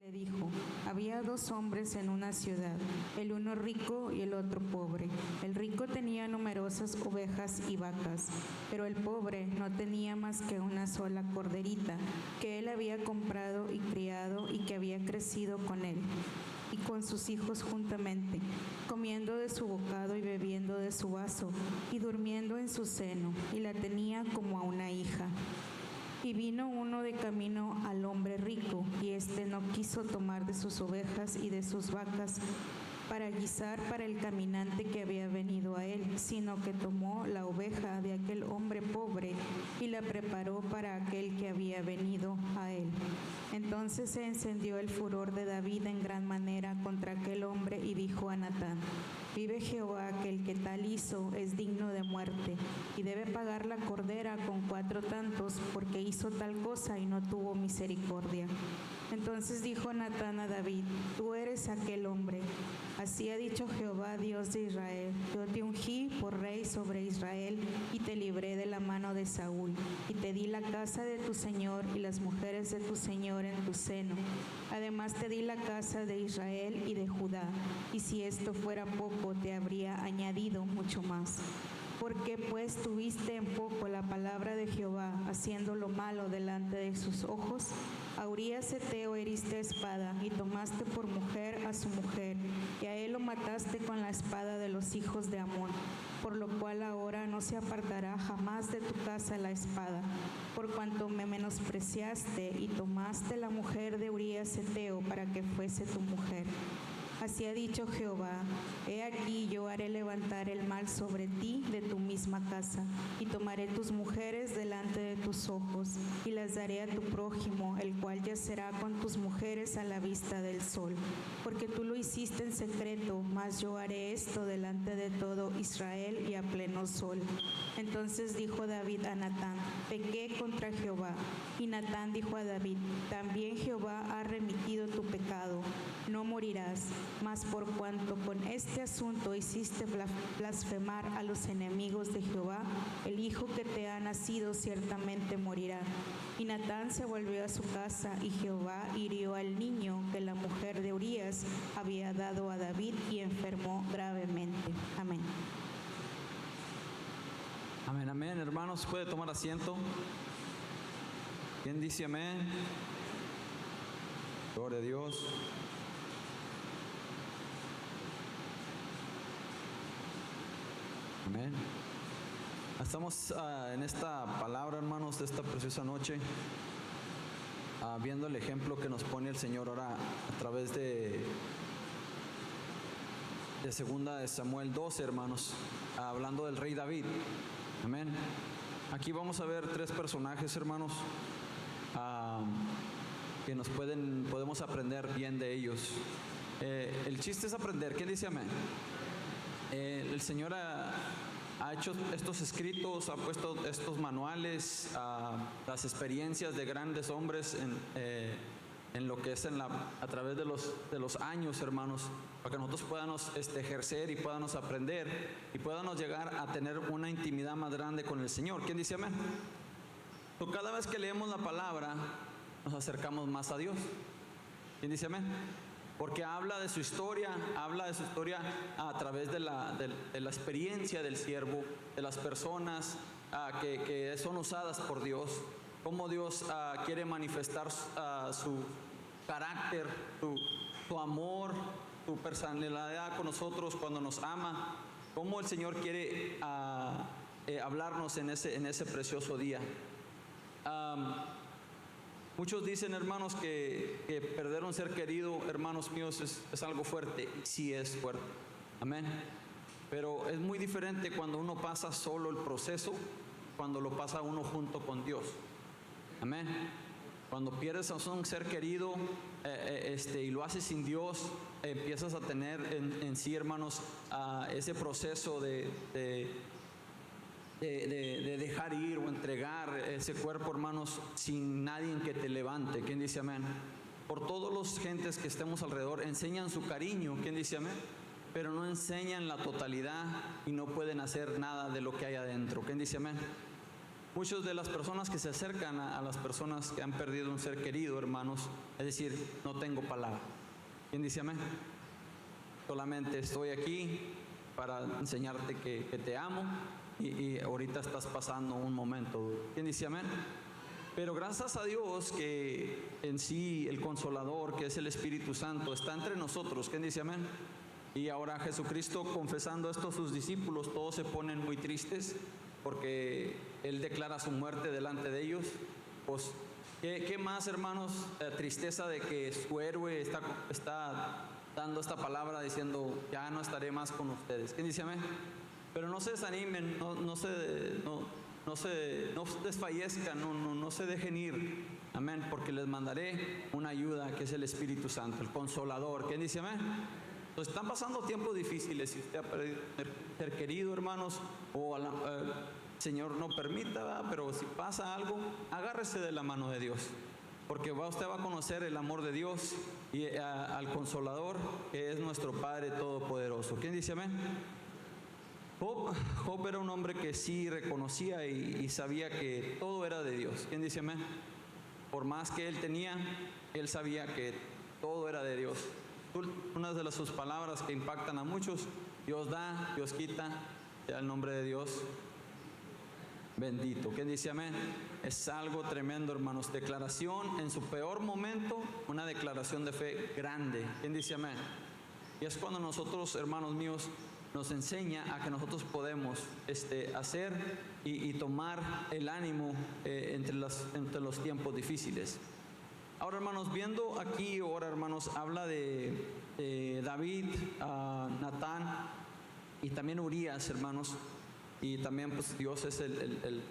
Le dijo: había dos hombres en una ciudad, el uno rico y el otro pobre. El rico tenía numerosas ovejas y vacas, pero el pobre no tenía más que una sola corderita, que él había comprado y criado y que había crecido con él y con sus hijos juntamente, comiendo de su bocado y bebiendo de su vaso, y durmiendo en su seno, y la tenía como a una hija. Y vino uno de camino al hombre rico, y éste no quiso tomar de sus ovejas y de sus vacas para guisar para el caminante que había venido a él, sino que tomó la oveja de aquel hombre pobre y la preparó para aquel que había venido a él. Entonces se encendió el furor de David en gran manera contra aquel hombre y dijo a Natán: vive Jehová, que el que tal hizo es digno de muerte, y debe pagar la cordera con 4 tantos, porque hizo tal cosa y no tuvo misericordia. Entonces dijo Natán a David: tú eres aquel hombre. Así ha dicho Jehová, Dios de Israel: yo te ungí por rey sobre Israel, y te libré de la mano de Saúl, y te di la casa de tu señor y las mujeres de tu señor en tu seno. Además te di la casa de Israel y de Judá, y si esto fuera poco, te habría añadido mucho más. ¿Por qué pues tuviste en poco la palabra de Jehová, haciendo lo malo delante de sus ojos? A Urías Heteo heriste a espada, y tomaste por mujer a su mujer, y a él lo mataste con la espada de los hijos de Amón, por lo cual ahora no se apartará jamás de tu casa la espada, por cuanto me menospreciaste y tomaste la mujer de Urías Heteo para que fuese tu mujer. Así ha dicho Jehová: he aquí yo haré levantar el mal sobre ti de tu misma casa, y tomaré tus mujeres delante de tus ojos, y las daré a tu prójimo, el cual yacerá con tus mujeres a la vista del sol. Porque tú lo hiciste en secreto, mas yo haré esto delante de todo Israel y a pleno sol. Entonces dijo David a Natán: pequé contra Jehová. Y Natán dijo a David: también Jehová ha remitido tu pecado, no morirás. Mas por cuanto con este asunto hiciste blasfemar a los enemigos de Jehová, el hijo que te ha nacido ciertamente morirá. Y Natán se volvió a su casa, y Jehová hirió al niño que la mujer de Urías había dado a David, y enfermó gravemente. Amén. Amén, amén. Hermanos, puede tomar asiento. ¿Quién dice amén? Gloria a Dios. Amén. Estamos en esta palabra, hermanos, de esta preciosa noche, viendo el ejemplo que nos pone el Señor ahora a través de segunda de Samuel 12, hermanos, hablando del rey David. Amén. Aquí vamos a ver 3 personajes, hermanos, que podemos aprender bien de ellos. El chiste es aprender. ¿Quién dice amén? El Señor ha hecho estos escritos, ha puesto estos manuales, las experiencias de grandes hombres en lo que es a través de los años, hermanos, para que nosotros podamos ejercer y podamos aprender y podamos llegar a tener una intimidad más grande con el Señor. ¿Quién dice amén? Cada vez que leemos la palabra, nos acercamos más a Dios. ¿Quién dice amén? Porque habla de su historia a través de la experiencia del siervo, de las personas que son usadas por Dios, cómo Dios quiere manifestar su carácter, su amor, su personalidad con nosotros cuando nos ama, cómo el Señor quiere hablarnos en ese precioso día. Muchos dicen, hermanos, que perder un ser querido, hermanos míos, es algo fuerte. Sí es fuerte. Amén. Pero es muy diferente cuando uno pasa solo el proceso, cuando lo pasa uno junto con Dios. Amén. Cuando pierdes a un ser querido y lo haces sin Dios, empiezas a tener en sí, hermanos, ese proceso de dejar ir o entregar ese cuerpo, hermanos, sin nadie que te levante. ¿Quién dice amén? Por todos los gentes que estemos alrededor, enseñan su cariño. ¿Quién dice amén? Pero no enseñan la totalidad y no pueden hacer nada de lo que hay adentro. ¿Quién dice amén? muchas de las personas que se acercan a las personas que han perdido un ser querido, hermanos, es decir, no tengo palabra. ¿Quién dice amén? Solamente estoy aquí para enseñarte que te amo y ahorita estás pasando un momento duro. ¿Quién dice amén? Pero gracias a Dios que en sí el Consolador, que es el Espíritu Santo, está entre nosotros. ¿Quién dice amén? Y ahora Jesucristo, confesando esto a sus discípulos, todos se ponen muy tristes porque Él declara su muerte delante de ellos. Pues, ¿qué más, hermanos? Tristeza de que su héroe está dando esta palabra diciendo, ya no estaré más con ustedes. ¿Quién dice amén? Pero no se desanimen, no desfallezcan, no se dejen ir. Amén, porque les mandaré una ayuda que es el Espíritu Santo, el Consolador. ¿Quién dice amén? Entonces están pasando tiempos difíciles. Si usted ha perdido un ser querido, hermanos, o Señor no permita, ¿verdad? Pero si pasa algo, agárrese de la mano de Dios, porque usted va a conocer el amor de Dios y al Consolador, que es nuestro Padre Todopoderoso. ¿Quién dice amén? Job era un hombre que sí reconocía y sabía que todo era de Dios. ¿Quién dice amén? Por más que él tenía, él sabía que todo era de Dios. Una de sus palabras que impactan a muchos: Dios da, Dios quita, sea el nombre de Dios bendito. ¿Quién dice amén? Es algo tremendo, hermanos. Declaración en su peor momento, una declaración de fe grande. ¿Quién dice amén? Y es cuando nosotros, hermanos míos, nos enseña a que nosotros podemos hacer y tomar el ánimo entre los tiempos difíciles. Ahora, hermanos, viendo aquí, ahora, hermanos, habla de David, Natán y también Urías, hermanos, y también pues Dios es el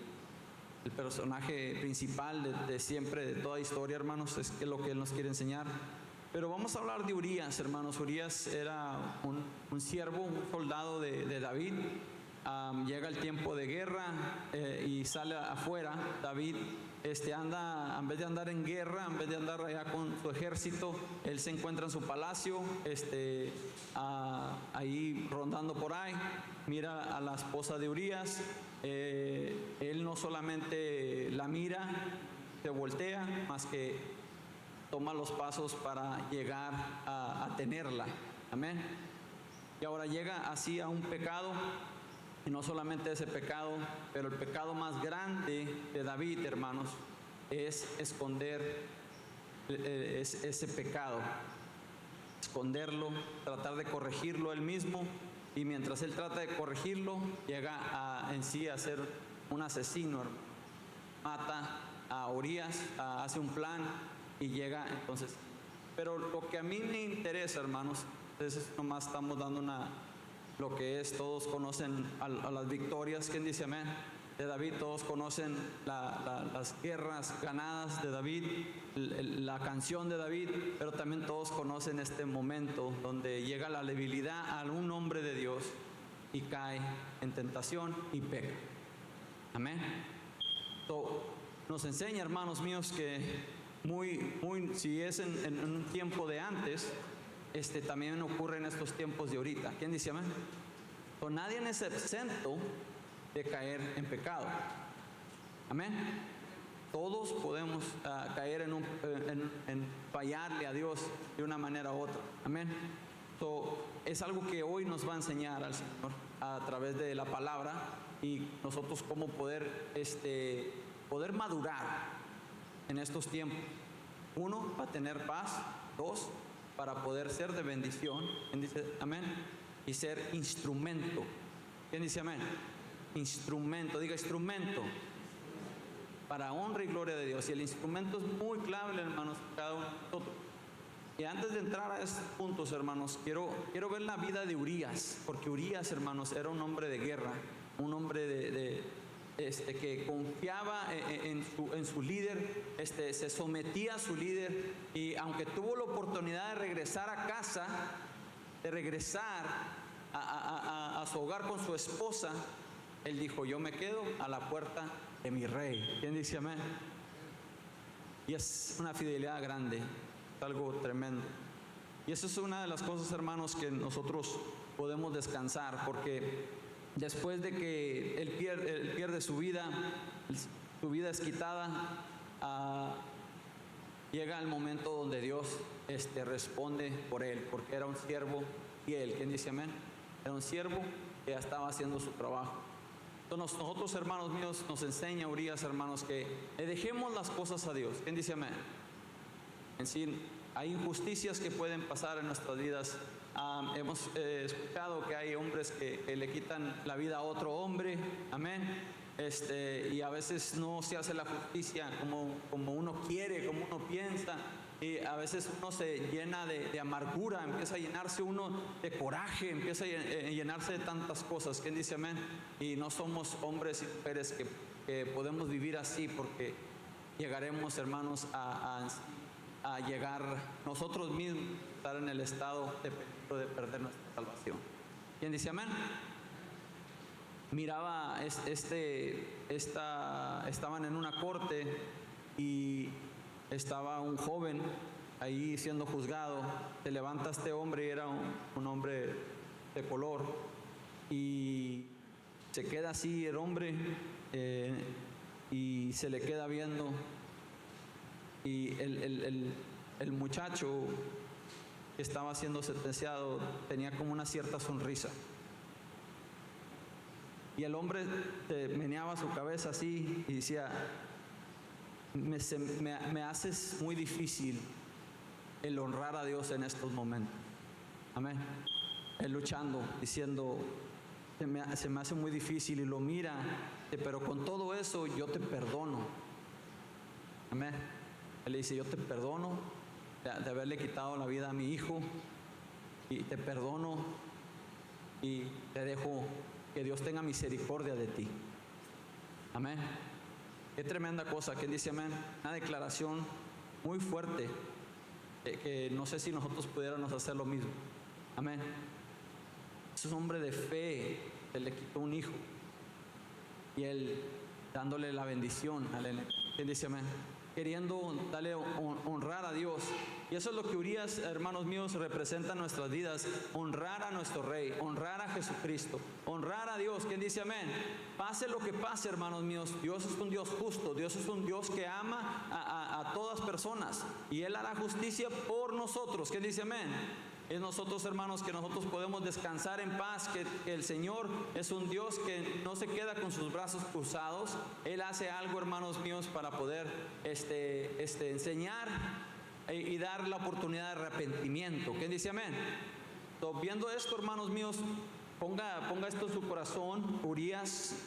personaje principal de siempre, de toda historia, hermanos, es lo que Él nos quiere enseñar. Pero vamos a hablar de Urías, hermanos. Urías era un siervo, un soldado de David. Llega el tiempo de guerra y sale afuera. David anda, en vez de andar en guerra, en vez de andar allá con su ejército, él se encuentra en su palacio, ahí rondando por ahí. Mira a la esposa de Urías. Él no solamente la mira, se voltea, más que toma los pasos para llegar a tenerla. Amén. Y ahora llega así a un pecado, y no solamente ese pecado, pero el pecado más grande de David, hermanos, es esconder ese pecado, esconderlo, tratar de corregirlo él mismo, y mientras él trata de corregirlo, llega en sí a ser un asesino, hermano. Mata a Urías, hace un plan y llega entonces. Pero lo que a mí me interesa, hermanos, es nomás estamos dando lo que es, todos conocen a las victorias. ¿Quién dice amén? De David, todos conocen las guerras ganadas de David, la canción de David, pero también todos conocen este momento donde llega la debilidad a un hombre de Dios y cae en tentación y peca. Amén. Nos enseña, hermanos míos, que si es en un tiempo de antes, también ocurre en estos tiempos de ahorita. ¿Quién dice amén? Nadie es exento de caer en pecado. Amén. Todos podemos caer en fallarle a Dios de una manera u otra. Amén. Es algo que hoy nos va a enseñar al Señor a través de la palabra, y nosotros cómo poder madurar en estos tiempos. 1, para tener paz. 2, para poder ser de bendición. ¿Quién dice amén? Y ser instrumento. ¿Quién dice amén? Instrumento, diga instrumento, para honra y gloria de Dios. Y el instrumento es muy clave, hermanos, cada uno de nosotros. Y antes de entrar a estos puntos, hermanos, quiero ver la vida de Urías, porque Urías, hermanos, era un hombre de guerra, un hombre que confiaba en su líder, se sometía a su líder, y aunque tuvo la oportunidad de regresar a casa, de regresar a su hogar con su esposa, él dijo: yo me quedo a la puerta de mi rey. ¿Quién dice amén? Y es una fidelidad grande, es algo tremendo. Y eso es una de las cosas, hermanos, que nosotros podemos descansar, porque después de que él pierde su vida, su vida es quitada, llega el momento donde Dios responde por él, porque era un siervo fiel. ¿Quién dice amén? Era un siervo que ya estaba haciendo su trabajo. Entonces nosotros, hermanos míos, nos enseña Urias, hermanos, que le dejemos las cosas a Dios. ¿Quién dice amén? En sí, hay injusticias que pueden pasar en nuestras vidas. Hemos escuchado que hay hombres que le quitan la vida a otro hombre, amén. Y a veces no se hace la justicia como uno quiere, como uno piensa, y a veces uno se llena de amargura, empieza a llenarse uno de coraje, empieza a llenarse de tantas cosas. ¿Quién dice amén? Y no somos hombres y mujeres que podemos vivir así, porque llegaremos, hermanos, a llegar nosotros mismos a estar en el estado de peligro de perder nuestra salvación. ¿Quién dice amén? Miraba, estaban en una corte y estaba un joven ahí siendo juzgado. Se levanta este hombre, y era un hombre de color, y se queda así el hombre, y se le queda viendo, y el muchacho que estaba siendo sentenciado tenía como una cierta sonrisa. Y el hombre meneaba su cabeza así y decía: me haces muy difícil el honrar a Dios en estos momentos. Amén. Él luchando, diciendo: se me hace muy difícil. Y lo mira, pero con todo eso yo te perdono. Amén. Él le dice: yo te perdono de haberle quitado la vida a mi hijo, y te perdono y te dejo que Dios tenga misericordia de ti. Amén. Qué tremenda cosa. ¿Quién dice amén? Una declaración muy fuerte, que no sé si nosotros pudiéramos hacer lo mismo. Amén. Es un hombre de fe. Él le quitó un hijo y él dándole la bendición. ¿Quién dice amén? Queriendo darle honrar a Dios. Y eso es lo que Urias, hermanos míos, representa en nuestras vidas: honrar a nuestro Rey, honrar a Jesucristo, honrar a Dios. ¿Quién dice amén? Pase lo que pase, hermanos míos, Dios es un Dios justo, Dios es un Dios que ama a todas personas, y Él hará justicia por nosotros. ¿Quién dice amén? Es nosotros, hermanos, que nosotros podemos descansar en paz, que el Señor es un Dios que no se queda con sus brazos cruzados. Él hace algo, hermanos míos, para poder enseñar y dar la oportunidad de arrepentimiento. ¿Quién dice amén? Entonces, viendo esto, hermanos míos, ponga esto en su corazón. Urias,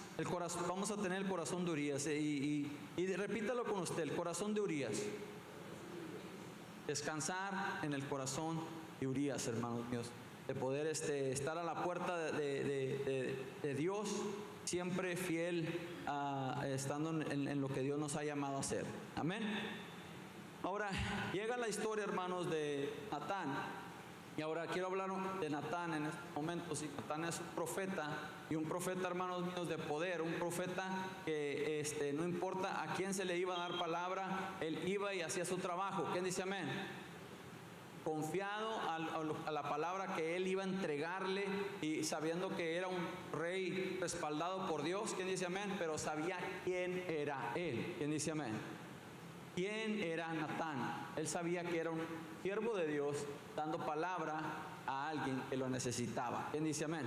vamos a tener el corazón de Urias, y repítalo con usted: el corazón de Urias. Descansar en el corazón de Urias, hermanos míos, de poder estar a la puerta de Dios, siempre fiel, estando en lo que Dios nos ha llamado a hacer. Amén. Ahora llega la historia, hermanos, de Natán. Y ahora quiero hablar de Natán en estos momentos. Y Natán es un profeta, y un profeta, hermanos míos, de poder. Un profeta que no importa a quién se le iba a dar palabra, él iba y hacía su trabajo. ¿Quién dice amén? Confiado a la palabra que él iba a entregarle, y sabiendo que era un rey respaldado por Dios. ¿Quién dice amén? Pero sabía quién era él. ¿Quién dice amén? ¿Quién era Natán? Él sabía que era un siervo de Dios dando palabra a alguien que lo necesitaba. ¿Quién dice amén?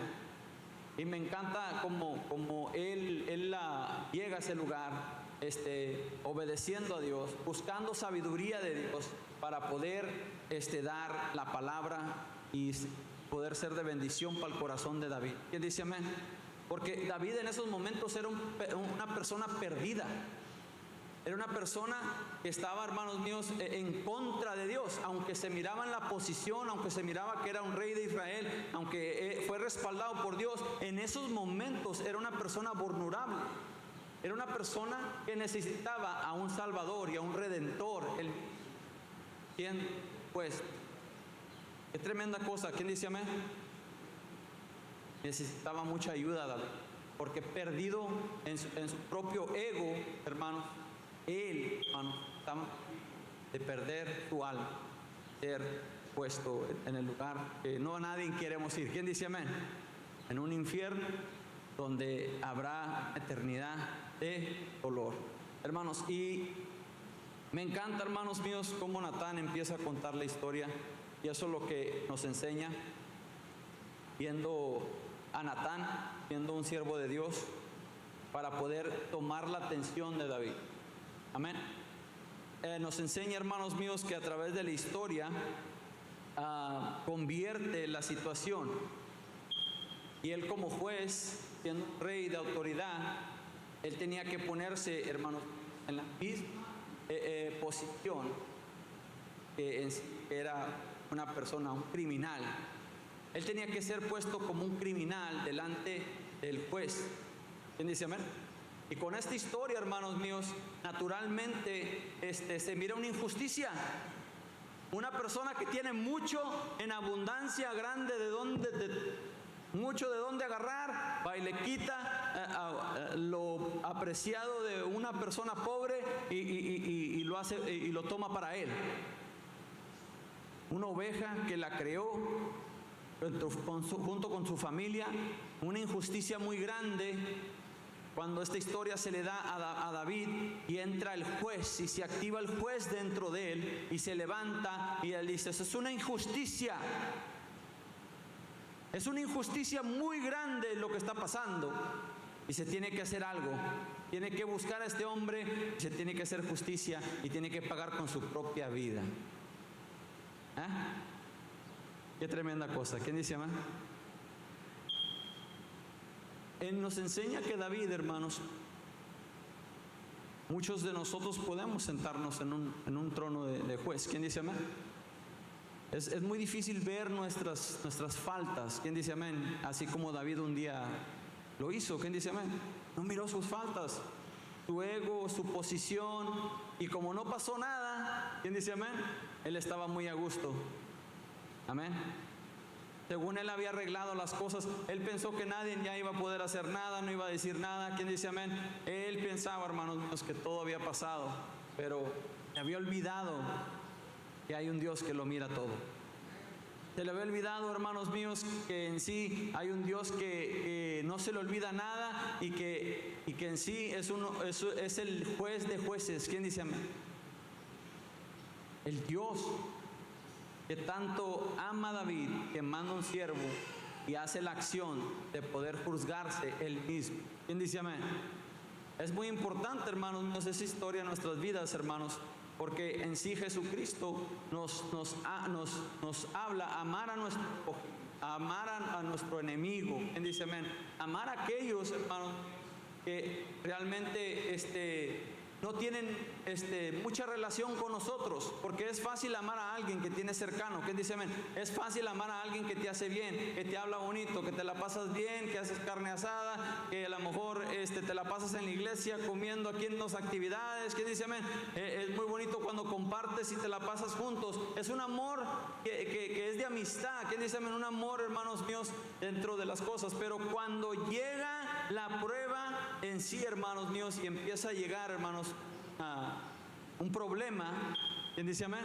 Y me encanta como él llega a ese lugar, obedeciendo a Dios, buscando sabiduría de Dios para poder dar la palabra y poder ser de bendición para el corazón de David. ¿Quién dice amén? Porque David en esos momentos era una persona perdida. Era una persona que estaba, hermanos míos, en contra de Dios. Aunque se miraba en la posición, aunque se miraba que era un rey de Israel, aunque fue respaldado por Dios, en esos momentos era una persona vulnerable. Era una persona que necesitaba a un Salvador y a un Redentor. ¿Quién? Pues, qué tremenda cosa. ¿Quién dice amén? Necesitaba mucha ayuda, David, porque perdido en su propio ego, hermanos, él, hermano, estaba de perder su alma, ser puesto en el lugar que no nadie queremos ir. ¿Quién dice amén? En un infierno donde habrá eternidad de dolor. Hermanos, y me encanta, hermanos míos, cómo Natán empieza a contar la historia, y eso es lo que nos enseña, viendo a Natán, viendo un siervo de Dios, para poder tomar la atención de David. Amén. Nos enseña, hermanos míos, que a través de la historia convierte la situación, y él como juez, siendo un rey de autoridad, él tenía que ponerse, hermanos, en la misma posición que era una persona, un criminal. Él tenía que ser puesto como un criminal delante del juez. ¿Quién dice amén? Y con esta historia, hermanos míos, naturalmente se mira una injusticia. Una persona que tiene mucho en abundancia grande mucho de dónde agarrar, va y le quita lo apreciado de una persona pobre y lo hace y lo toma para él. Una oveja que la creó junto con su familia, una injusticia muy grande. Cuando esta historia se le da a David, y entra el juez y se activa el juez dentro de él y se levanta y él dice: eso es una injusticia. Es una injusticia muy grande lo que está pasando y se tiene que hacer algo. Tiene que buscar a este hombre, se tiene que hacer justicia y tiene que pagar con su propia vida. Qué tremenda cosa. ¿Quién dice amén? Él nos enseña que David, hermanos, muchos de nosotros podemos sentarnos en un trono de juez. ¿Quién dice amén? Es muy difícil ver nuestras faltas. ¿Quién dice amén? Así como David un día lo hizo. ¿Quién dice amén? No miró sus faltas, su ego, su posición, y como no pasó nada, ¿quién dice amén? Él estaba muy a gusto. Amén. Según él había arreglado las cosas, él pensó que nadie ya iba a poder hacer nada, no iba a decir nada. ¿Quién dice amén? Él pensaba, hermanos míos, que todo había pasado, pero había olvidado que hay un Dios que lo mira todo. Se le había olvidado, hermanos míos, que en sí hay un Dios que no se le olvida nada y que en sí es el juez de jueces. ¿Quién dice amén? El Dios que tanto ama a David, que manda un siervo y hace la acción de poder juzgarse él mismo. ¿Quién dice amén? Es muy importante, hermanos míos, esa historia en nuestras vidas, hermanos, porque en sí Jesucristo nos habla amar a nuestro enemigo. ¿Quién dice amén? Amar a aquellos, hermanos, que realmente no tienen mucha relación con nosotros, porque es fácil amar a alguien que tienes cercano. ¿Quién dice amén? Es fácil amar a alguien que te hace bien, que te habla bonito, que te la pasas bien, que haces carne asada, que a lo mejor te la pasas en la iglesia comiendo aquí en las actividades. ¿Quién dice amén? Es muy bonito cuando compartes y te la pasas juntos. Es un amor que es de amistad. ¿Quién dice amén? Un amor, hermanos míos, dentro de las cosas. Pero cuando llega la prueba en sí, hermanos míos, y empieza a llegar, hermanos, un problema, ¿quién dice amén?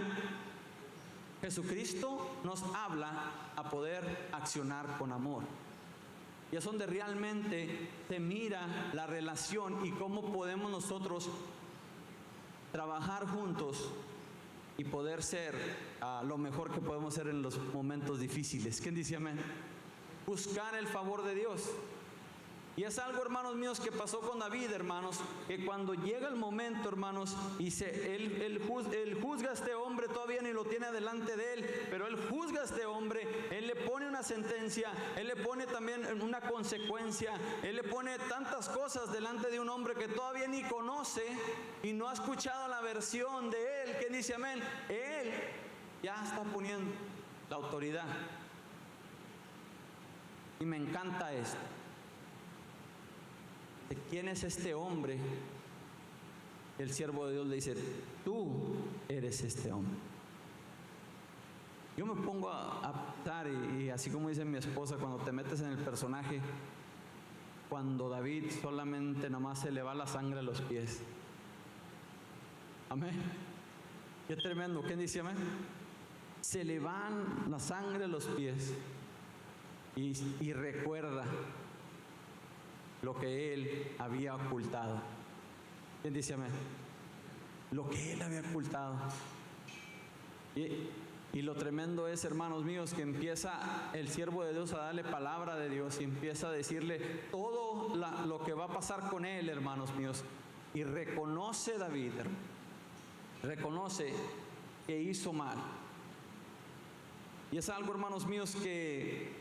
Jesucristo nos habla a poder accionar con amor. Y es donde realmente se mira la relación y cómo podemos nosotros trabajar juntos y poder ser lo mejor que podemos ser en los momentos difíciles. ¿Quién dice amén? Buscar el favor de Dios. Y es algo, hermanos míos, que pasó con David, hermanos, que cuando llega el momento, hermanos, y él juzga a este hombre, todavía ni lo tiene delante de él, pero él juzga a este hombre, él le pone una sentencia, él le pone también una consecuencia, él le pone tantas cosas delante de un hombre que todavía ni conoce y no ha escuchado la versión de él. ¿Quién dice amén? Él ya está poniendo la autoridad. Y me encanta esto. ¿De quién es este hombre? El siervo de Dios le dice: tú eres este hombre. Yo me pongo a pensar, y así como dice mi esposa, cuando te metes en el personaje, cuando David solamente nomás se le va la sangre a los pies. Amén. Qué tremendo. ¿Quién dice amén? Se le van la sangre a los pies y recuerda lo que él había ocultado. ¿Quién dice amén? Lo que él había ocultado. Y lo tremendo es, hermanos míos, que empieza el siervo de Dios a darle palabra de Dios y empieza a decirle todo lo que va a pasar con él, hermanos míos. Y reconoce David, reconoce que hizo mal. Y es algo, hermanos míos, que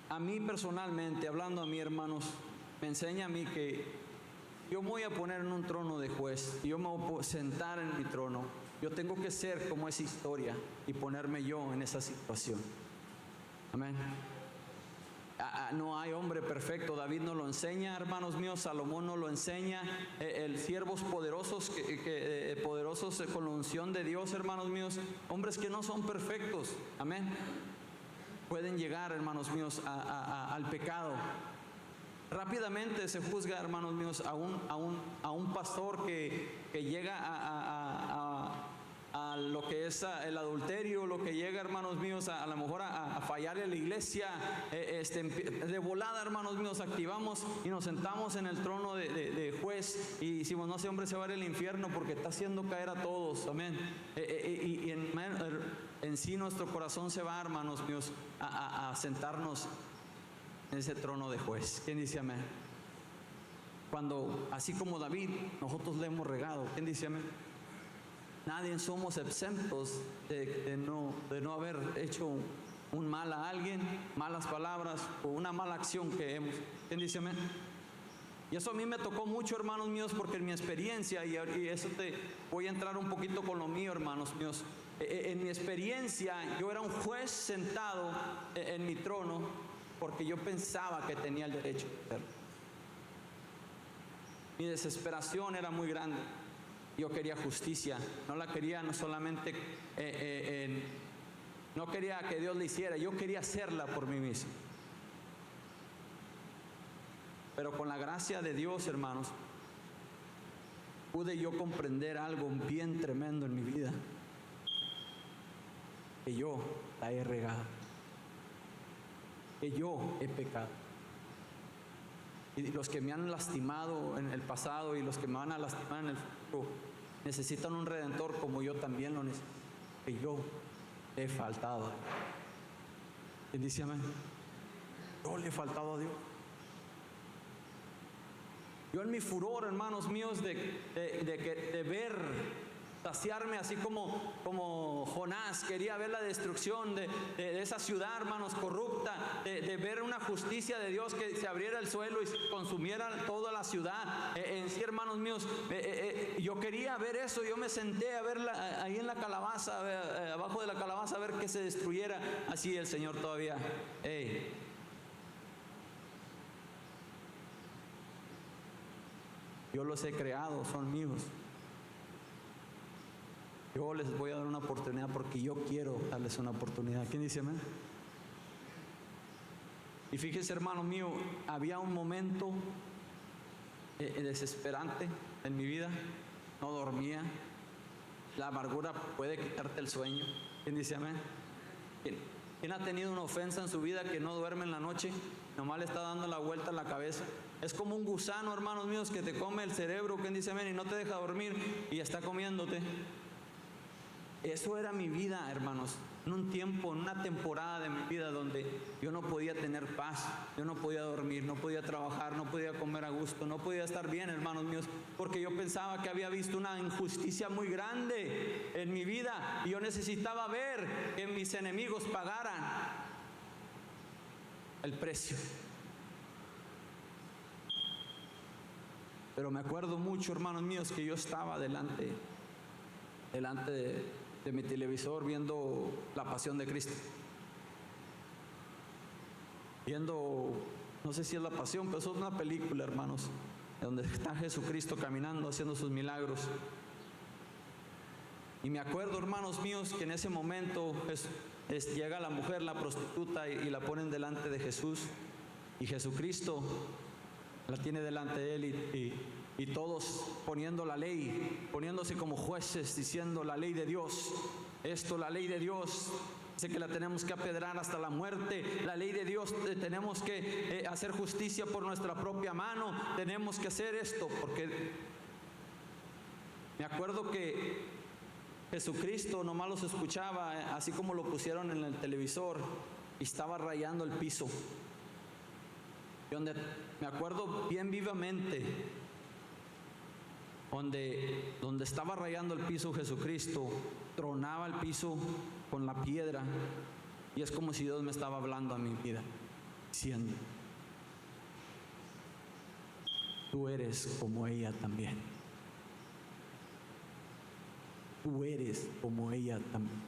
a mí personalmente, hablando a mí, hermanos, me enseña a mí que yo me voy a poner en un trono de juez y yo me voy a sentar en mi trono. Yo tengo que ser como esa historia y ponerme yo en esa situación. Amén. No hay hombre perfecto. David nos lo enseña, hermanos míos. Salomón nos lo enseña. Siervos poderosos, poderosos con la unción de Dios, hermanos míos. Hombres que no son perfectos. Amén. Pueden llegar, hermanos míos, al pecado. Rápidamente se juzga, hermanos míos, a un pastor que llega a lo que es el adulterio, lo que llega, hermanos míos, a lo mejor a fallarle a la iglesia. De volada, hermanos míos, activamos y nos sentamos en el trono de juez y decimos, no, ese hombre se va a ir al infierno porque está haciendo caer a todos. Amén. Y en sí nuestro corazón se va, hermanos míos, a sentarnos en ese trono de juez. ¿Quién dice amén? Cuando, así como David, nosotros le hemos regado. ¿Quién dice amén? Nadie somos exentos de no haber hecho un mal a alguien, malas palabras o una mala acción que hemos. ¿Quién dice amén? Y eso a mí me tocó mucho, hermanos míos, porque en mi experiencia, y eso voy a entrar un poquito con lo mío, hermanos míos. En mi experiencia, yo era un juez sentado en mi trono, porque yo pensaba que tenía el derecho de hacerlo. Mi desesperación era muy grande. Yo quería justicia, no la quería no solamente, no quería que Dios la hiciera, yo quería hacerla por mí mismo. Pero con la gracia de Dios, hermanos, pude yo comprender algo bien tremendo en mi vida, que yo la he regado, que yo he pecado. Y los que me han lastimado en el pasado y los que me van a lastimar en el futuro necesitan un redentor como yo también lo necesito, que yo he faltado. ¿Quién dice amén? Yo le he faltado a Dios. Yo en mi furor, hermanos míos, de ver, saciarme así como Jonás quería ver la destrucción de esa ciudad, hermanos, corrupta, de ver una justicia de Dios, que se abriera el suelo y se consumiera toda la ciudad. En sí, hermanos míos, yo quería ver eso. Yo me senté a verla ahí en la calabaza, abajo de la calabaza, a ver que se destruyera. Así el Señor todavía, yo los he creado, son míos. Yo les voy a dar una oportunidad porque yo quiero darles una oportunidad. ¿Quién dice amén? Y fíjese, hermano mío, había un momento desesperante en mi vida. No dormía. La amargura puede quitarte el sueño. ¿Quién dice amén? ¿Quién ha tenido una ofensa en su vida que no duerme en la noche? Nomás le está dando la vuelta en la cabeza. Es como un gusano, hermanos míos, que te come el cerebro. ¿Quién dice amén? Y no te deja dormir y está comiéndote. Eso era mi vida, hermanos, en un tiempo, en una temporada de mi vida donde yo no podía tener paz, yo no podía dormir, no podía trabajar, no podía comer a gusto, no podía estar bien, hermanos míos, porque yo pensaba que había visto una injusticia muy grande en mi vida y yo necesitaba ver que mis enemigos pagaran el precio. Pero me acuerdo mucho, hermanos míos, que yo estaba delante de mi televisor viendo La Pasión de Cristo, viendo, no sé si es La Pasión, pero eso es una película, hermanos, donde está Jesucristo caminando, haciendo sus milagros. Y me acuerdo, hermanos míos, que en ese momento llega la mujer, la prostituta, y la ponen delante de Jesús, y Jesucristo la tiene delante de él, y todos poniendo la ley, poniéndose como jueces, diciendo la ley de Dios. La ley de Dios dice que la tenemos que apedrar hasta la muerte. La ley de Dios, tenemos que hacer justicia por nuestra propia mano. Tenemos que hacer esto porque Me acuerdo que Jesucristo nomás los escuchaba, así como lo pusieron en el televisor, y estaba rayando el piso. Y donde me acuerdo bien vivamente, donde estaba rayando el piso Jesucristo, tronaba el piso con la piedra, y es como si Dios me estaba hablando a mi vida, diciendo: tú eres como ella también. Tú eres como ella también.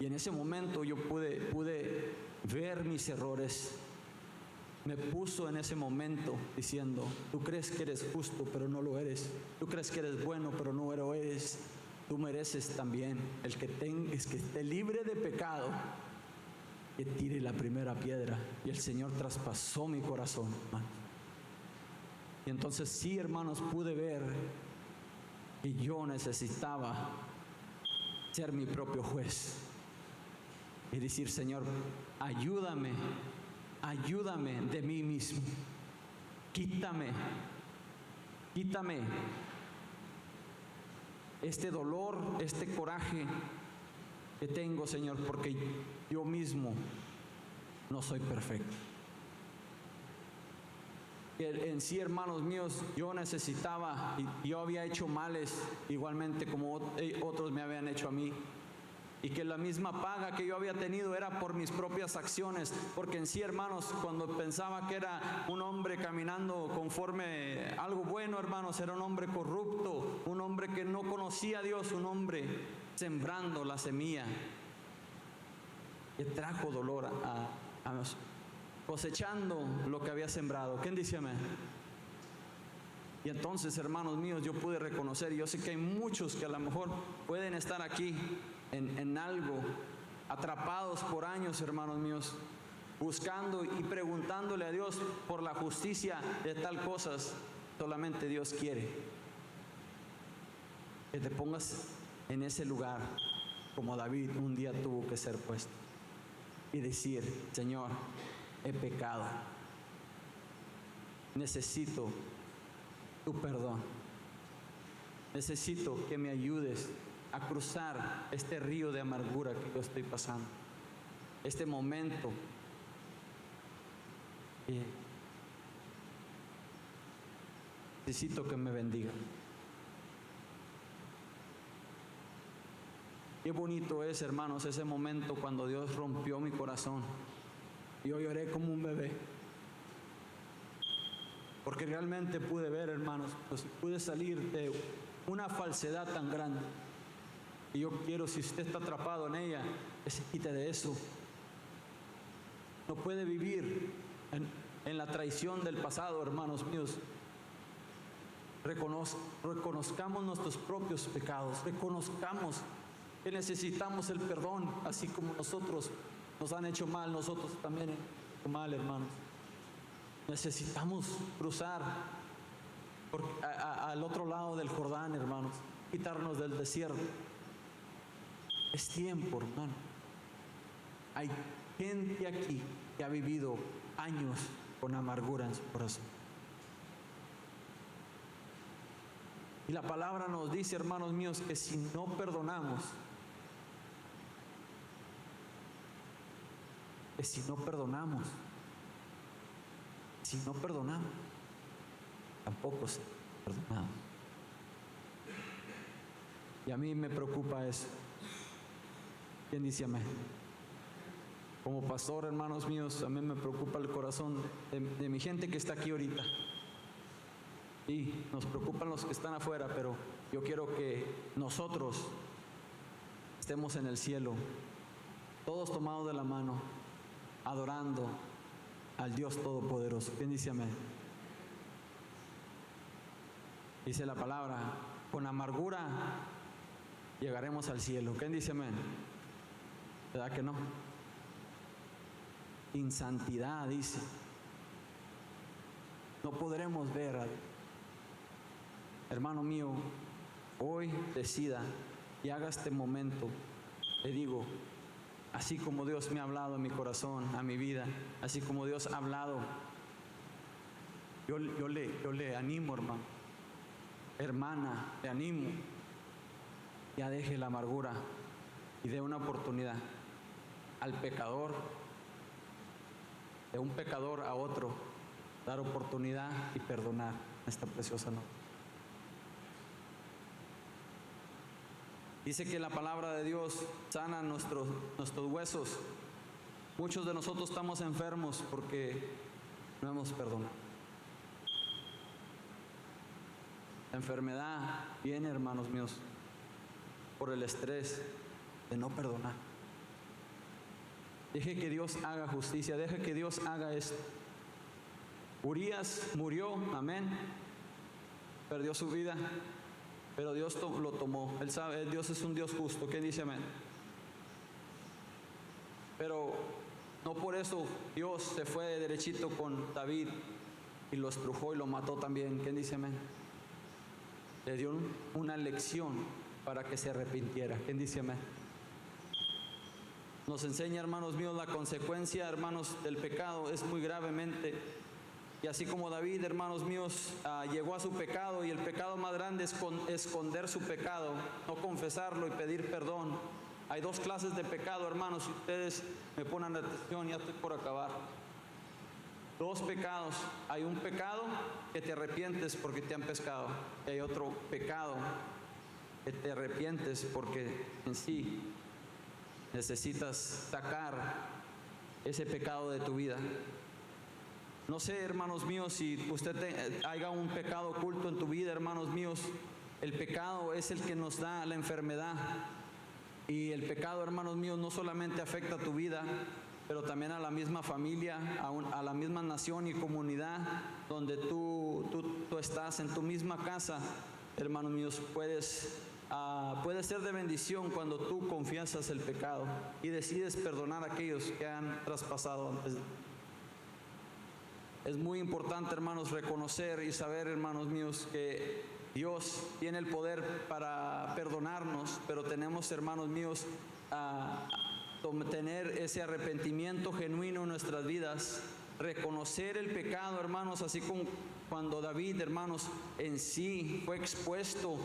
Y en ese momento yo pude ver mis errores. Me puso en ese momento diciendo: tú crees que eres justo, pero no lo eres. Tú crees que eres bueno, pero no lo eres. Tú mereces también. El que esté libre de pecado, que tire la primera piedra. Y el Señor traspasó mi corazón, hermano. Y entonces sí, hermanos, pude ver que yo necesitaba ser mi propio juez y decir: Señor, ayúdame de mí mismo. Quítame este dolor, este coraje que tengo, Señor, porque yo mismo no soy perfecto. En sí, hermanos míos, yo necesitaba, y yo había hecho males igualmente como otros me habían hecho a mí, y que la misma paga que yo había tenido era por mis propias acciones, porque en sí, hermanos, cuando pensaba que era un hombre caminando conforme algo bueno, hermanos, era un hombre corrupto, un hombre que no conocía a Dios, un hombre sembrando la semilla que trajo dolor a nosotros, cosechando lo que había sembrado. ¿Quién dice amén? Y entonces, hermanos míos, yo pude reconocer, y yo sé que hay muchos que a lo mejor pueden estar aquí en algo, atrapados por años, hermanos míos, buscando y preguntándole a Dios por la justicia de tal cosas. Solamente Dios quiere que te pongas en ese lugar como David un día tuvo que ser puesto, y decir: Señor, he pecado, necesito tu perdón, necesito que me ayudes a cruzar este río de amargura que yo estoy pasando, este momento. Necesito que me bendiga. Qué bonito es, hermanos, ese momento cuando Dios rompió mi corazón. Yo lloré como un bebé, porque realmente pude ver, hermanos, pues pude salir de una falsedad tan grande. Y yo quiero, si usted está atrapado en ella, que se quite de eso. No puede vivir en la traición del pasado, hermanos míos. Reconozcamos nuestros propios pecados, reconozcamos que necesitamos el perdón, así como nosotros nos han hecho mal, nosotros también hemos hecho mal, hermanos. Necesitamos cruzar al otro lado del Jordán, hermanos, quitarnos del desierto. Es tiempo, hermano. Hay gente aquí que ha vivido años con amargura en su corazón. Y la palabra nos dice, hermanos míos, que si no perdonamos, tampoco se perdonamos. Y a mí me preocupa eso. ¿Quién dice amén? Como pastor, hermanos míos, a mí me preocupa el corazón de mi gente que está aquí ahorita. Y nos preocupan los que están afuera, pero yo quiero que nosotros estemos en el cielo, todos tomados de la mano, adorando al Dios Todopoderoso. ¿Quién dice amén? Dice la palabra: con amargura llegaremos al cielo. ¿Quién dice amén? ¿Verdad que no? Insantidad, dice, no podremos ver a Dios. Hermano mío, hoy decida y haga este momento. Le digo, así como Dios me ha hablado a mi corazón, a mi vida, así como Dios ha hablado, yo le animo, hermano, hermana, te animo, ya deje la amargura y dé una oportunidad al pecador, de un pecador a otro, dar oportunidad y perdonar esta preciosa noche. Dice que la palabra de Dios sana nuestros huesos. Muchos de nosotros estamos enfermos porque no hemos perdonado. La enfermedad viene, hermanos míos, por el estrés de no perdonar. Deje que Dios haga justicia, deje que Dios haga esto. Urías murió, amén, perdió su vida, pero Dios lo tomó. Él sabe, Dios es un Dios justo. ¿Quién dice amén? Pero no por eso Dios se fue derechito con David y lo estrujó y lo mató también. ¿Quién dice amén? Le dio una lección para que se arrepintiera. ¿Quién dice amén? Nos enseña, hermanos míos, la consecuencia, hermanos, del pecado es muy gravemente. Y así como David, hermanos míos, llegó a su pecado, y el pecado más grande es esconder su pecado, no confesarlo y pedir perdón. Hay dos clases de pecado, hermanos, si ustedes me ponen atención, ya estoy por acabar. Dos pecados. Hay un pecado que te arrepientes porque te han pescado, y hay otro pecado que te arrepientes porque en sí necesitas sacar ese pecado de tu vida. No sé, hermanos míos, si usted haya un pecado oculto en tu vida, hermanos míos. El pecado es el que nos da la enfermedad. Y el pecado, hermanos míos, no solamente afecta a tu vida, pero también a la misma familia, a la misma nación y comunidad donde tú estás, en tu misma casa, hermanos míos. Puede ser de bendición cuando tú confiesas el pecado y decides perdonar a aquellos que han traspasado antes. Es muy importante, hermanos, reconocer y saber, hermanos míos, que Dios tiene el poder para perdonarnos, pero tenemos, hermanos míos, tener ese arrepentimiento genuino en nuestras vidas, reconocer el pecado, hermanos, así como cuando David, hermanos, en sí fue expuesto,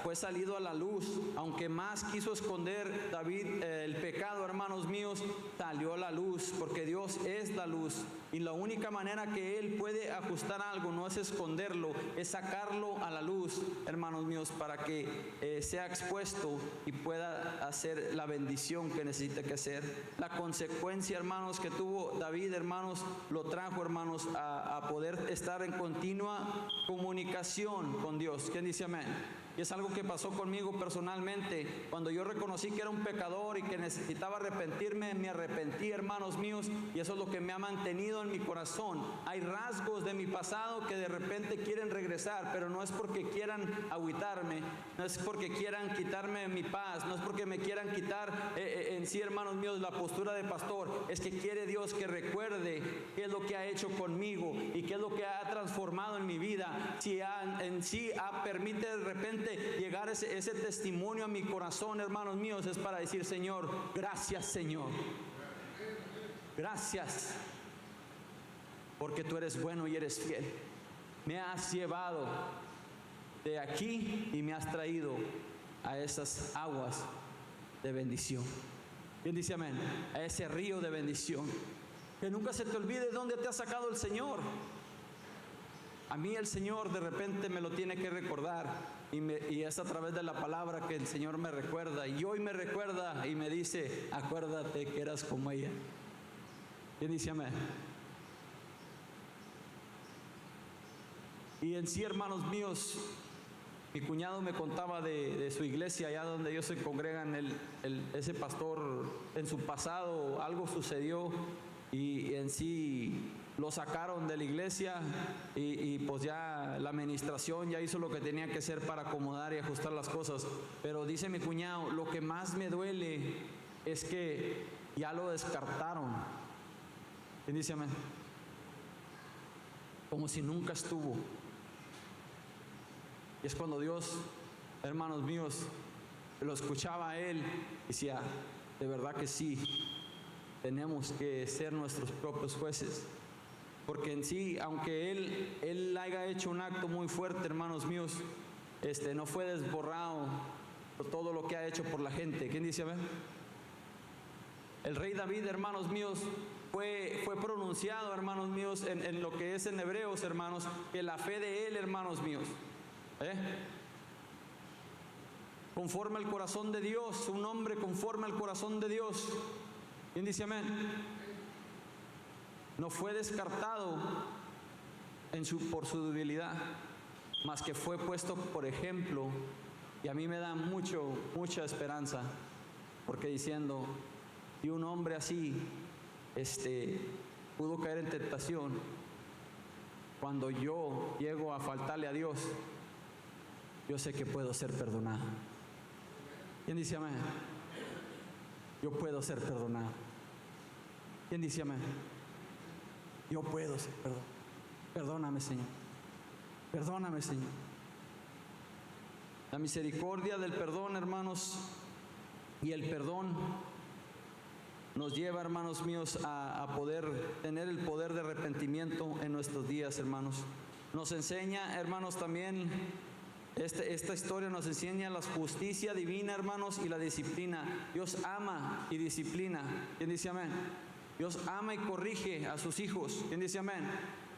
fue salido a la luz. Aunque más quiso esconder David el pecado, hermanos míos, salió a la luz, porque Dios es la luz. Y la única manera que Él puede ajustar algo no es esconderlo, es sacarlo a la luz, hermanos míos, para que sea expuesto y pueda hacer la bendición que necesita que hacer. La consecuencia, hermanos, que tuvo David, hermanos, lo trajo, hermanos, a poder estar en continua comunicación con Dios. ¿Quién dice amén? Y es algo que pasó conmigo personalmente. Cuando yo reconocí que era un pecador y que necesitaba arrepentirme, me arrepentí, hermanos míos, y eso es lo que me ha mantenido en mi corazón. Hay rasgos de mi pasado que de repente quieren regresar, pero no es porque quieran agüitarme, no es porque quieran quitarme mi paz, no es porque me quieran quitar en sí, hermanos míos, la postura de pastor. Es que quiere Dios que recuerde qué es lo que ha hecho conmigo y qué es lo que ha transformado en mi vida. Si permite de repente llegar ese testimonio a mi corazón, hermanos míos, es para decir: Señor, gracias, Señor, gracias, porque tú eres bueno y eres fiel. Me has llevado de aquí y me has traído a esas aguas de bendición. ¿Quién dice amén? A ese río de bendición. Que nunca se te olvide dónde te ha sacado el Señor. A mí el Señor de repente me lo tiene que recordar, y es a través de la palabra que el Señor me recuerda, y hoy me recuerda y me dice: acuérdate que eras como ella. ¿Quién dice amén? Y en sí, hermanos míos, mi cuñado me contaba de su iglesia, allá donde ellos se congregan. Ese pastor, en su pasado algo sucedió y en sí lo sacaron de la iglesia, y pues ya la administración ya hizo lo que tenía que hacer para acomodar y ajustar las cosas. Pero dice mi cuñado: lo que más me duele es que ya lo descartaron. ¿Quién dice amén? Como si nunca estuvo. Y es cuando Dios, hermanos míos, lo escuchaba a él, y decía: de verdad que sí, tenemos que ser nuestros propios jueces. Porque en sí, aunque él haya hecho un acto muy fuerte, hermanos míos, no fue desborrado por todo lo que ha hecho por la gente. ¿Quién dice amén? El rey David, hermanos míos, fue pronunciado, hermanos míos, en lo que es en Hebreos, hermanos, que la fe de él, hermanos míos, conforme al corazón de Dios, un hombre conforme al corazón de Dios. ¿Quién dice amén? No fue descartado por su debilidad, mas que fue puesto por ejemplo. Y a mí me da mucha esperanza, porque diciendo, y un hombre así pudo caer en tentación, cuando yo llego a faltarle a Dios, yo sé que puedo ser perdonado. ¿Quién dice amén? Yo puedo ser perdonado. ¿Quién dice amén? Yo puedo ser perdonado. Perdóname, Señor. Perdóname, Señor. La misericordia del perdón, hermanos, y el perdón nos lleva, hermanos míos, a poder tener el poder de arrepentimiento en nuestros días, hermanos. Nos enseña, hermanos, también esta historia nos enseña la justicia divina, hermanos, y la disciplina. Dios ama y disciplina. ¿Quién dice amén? Dios ama y corrige a sus hijos. ¿Quién dice amén?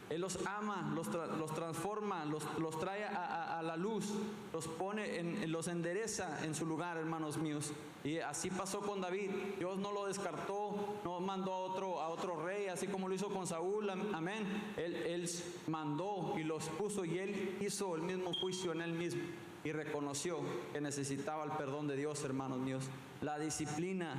Él los ama, los transforma, los trae a la luz, los pone, los endereza en su lugar, hermanos míos. Y así pasó con David. Dios no lo descartó, no mandó a otro rey, así como lo hizo con Saúl, amén. Él mandó y los puso, y él hizo el mismo juicio en él mismo y reconoció que necesitaba el perdón de Dios, hermanos míos. La disciplina.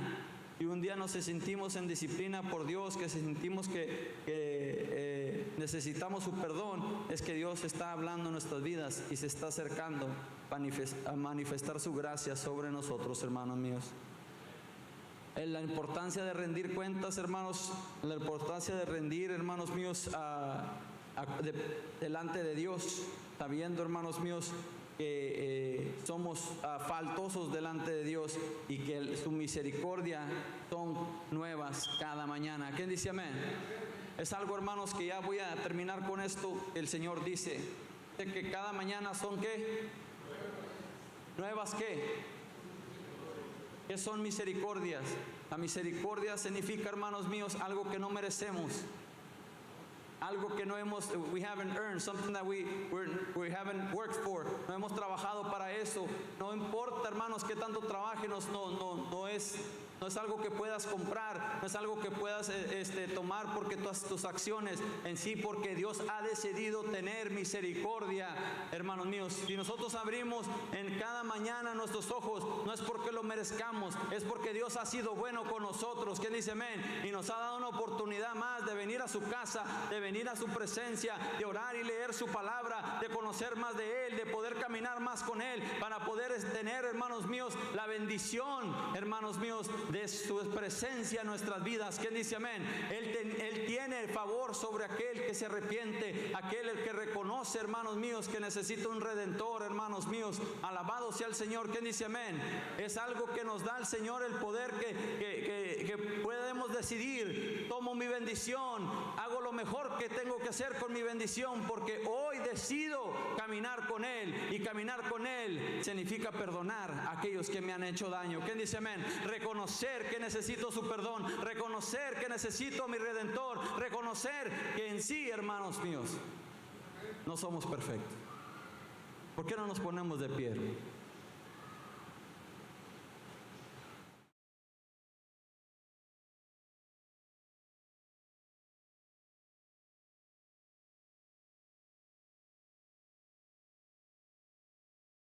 Y un día nos sentimos en disciplina por Dios, que sentimos que necesitamos su perdón, es que Dios está hablando en nuestras vidas y se está acercando a manifestar su gracia sobre nosotros, hermanos míos. La importancia de rendir cuentas, hermanos, la importancia de rendir, hermanos míos, delante de Dios, sabiendo, hermanos míos, que somos faltosos delante de Dios y que su misericordia son nuevas cada mañana. ¿Quién dice amén? Es algo, hermanos, que ya voy a terminar con esto. El Señor dice que cada mañana son ¿qué? ¿Nuevas qué? ¿Qué son misericordias? La misericordia significa, hermanos míos, algo que no merecemos. Algo que no we haven't earned, something that we haven't worked for. No hemos trabajado para eso. No importa, hermanos, qué tanto trabaje, no es algo que puedas comprar, no es algo que puedas tomar porque tus acciones en sí, porque Dios ha decidido tener misericordia, hermanos míos. Si nosotros abrimos en cada mañana nuestros ojos, no es porque lo merezcamos, es porque Dios ha sido bueno con nosotros. ¿Quién dice amén? Y nos ha dado una oportunidad más de venir a su casa, de venir a su presencia, de orar y leer su palabra, de conocer más de Él, de poder caminar más con Él, para poder tener, hermanos míos, la bendición, hermanos míos, de su presencia en nuestras vidas. ¿Quién dice amén? Él tiene favor sobre aquel que se arrepiente, aquel que reconoce, hermanos míos, que necesita un redentor, hermanos míos. Alabado sea el Señor. ¿Quién dice amén? Es algo que nos da el Señor, el poder que podemos decidir. Tomo mi bendición, hago lo mejor que tengo que hacer con mi bendición, porque hoy decido caminar con Él, y caminar con Él significa perdonar a aquellos que me han hecho daño. ¿Quién dice amén? Reconocer que necesito su perdón, reconocer que necesito a mi Redentor, reconocer que en sí, hermanos míos, no somos perfectos. ¿Por qué no nos ponemos de pie?